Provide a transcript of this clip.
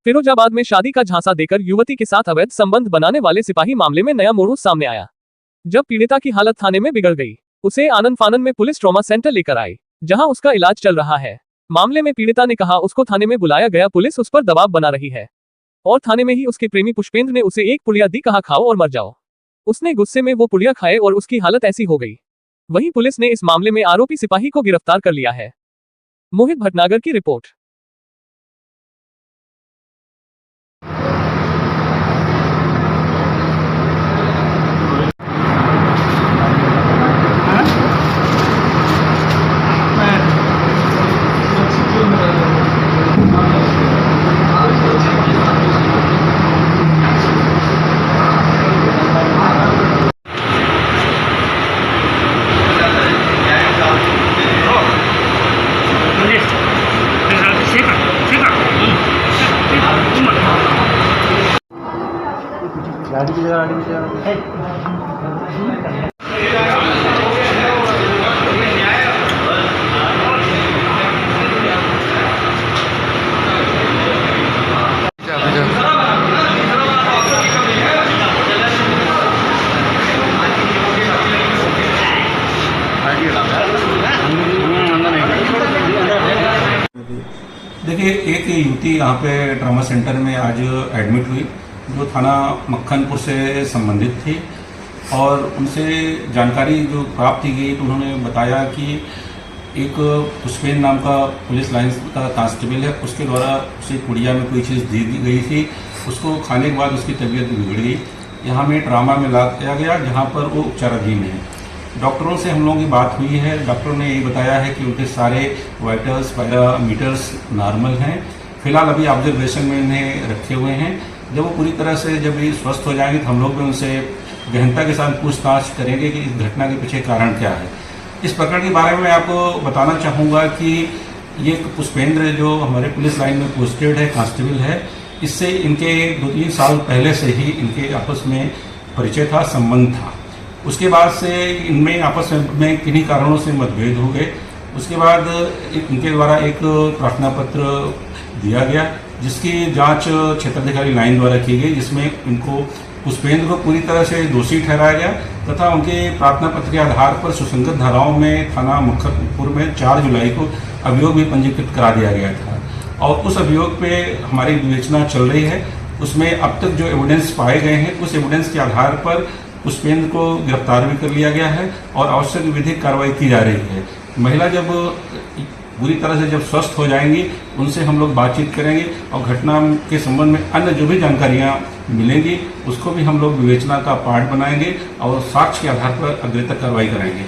फिरोजाबाद में शादी का झांसा देकर युवती के साथ अवैध संबंध बनाने वाले सिपाही मामले में नया मोड़ सामने आया। जब पीड़िता की हालत थाने में बिगड़ गई, उसे आनन फानन में पुलिस ट्रॉमा सेंटर लेकर आई, जहां उसका इलाज चल रहा है। मामले में पीड़िता ने कहा उसको थाने में बुलाया गया, पुलिस उस पर दबाव बना रही है और थाने में ही उसके प्रेमी पुष्पेंद्र ने उसे एक पुड़िया दी, कहा खाओ और मर जाओ। उसने गुस्से में वो पुड़िया खाए और उसकी हालत ऐसी हो गई। वहीं पुलिस ने इस मामले में आरोपी सिपाही को गिरफ्तार कर लिया है। मोहित भटनागर की रिपोर्ट। गाड़ी की जगह देखिए, एक युवती यहाँ पे ट्रॉमा सेंटर में आज एडमिट हुई, जो थाना मक्खनपुर से संबंधित थी और उनसे जानकारी जो प्राप्त की गई तो उन्होंने बताया कि एक पुष्पेंद्र नाम का पुलिस लाइन का कांस्टेबल है, उसके द्वारा उसे पुड़िया में कोई चीज़ दी गई थी। उसको खाने के बाद उसकी तबीयत बिगड़ गई। यहाँ में ट्रामा में लाया गया, जहाँ पर वो उपचाराधीन है। डॉक्टरों से हम लोगों की बात हुई है। डॉक्टरों ने ये बताया है कि उनके सारे वाइटल्स पैरामीटर्स नॉर्मल हैं। फिलहाल अभी ऑब्जर्वेशन में इन्हें रखे हुए हैं। जब वो पूरी तरह से जब ये स्वस्थ हो जाएंगे तो हम लोग भी उनसे गहनता के साथ पूछताछ करेंगे कि इस घटना के पीछे कारण क्या है। इस प्रकरण के बारे में मैं आपको बताना चाहूँगा कि ये पुष्पेंद्र जो हमारे पुलिस लाइन में पोस्टेड है, कांस्टेबल है, इससे इनके 2-3 साल पहले से ही इनके आपस में परिचय था, संबंध था। उसके बाद से इनमें आपस में किन्हीं कारणों से मतभेद हो गए। उसके बाद इनके द्वारा एक प्रार्थना पत्र दिया गया, जिसकी जांच क्षेत्राधिकारी लाइन द्वारा की गई, जिसमें इनको पुष्पेंद्र को पूरी तरह से दोषी ठहराया गया तथा उनके प्रार्थना पत्र के आधार पर सुसंगत धाराओं में थाना मक्खनपुर में 4 जुलाई को अभियोग भी पंजीकृत करा दिया गया था और उस अभियोग पे हमारी विवेचना चल रही है। उसमें अब तक जो एविडेंस पाए गए हैं, उस एविडेंस के आधार पर पुष्पेंद्र को गिरफ्तार भी कर लिया गया है और आवश्यक विधिक कार्रवाई की जा रही है। महिला जब पूरी तरह से जब स्वस्थ हो जाएंगी, उनसे हम लोग बातचीत करेंगे और घटना के संबंध में अन्य जो भी जानकारियां मिलेंगी उसको भी हम लोग विवेचना का पार्ट बनाएंगे और साक्ष्य के आधार पर अग्रिम कार्रवाई करेंगे।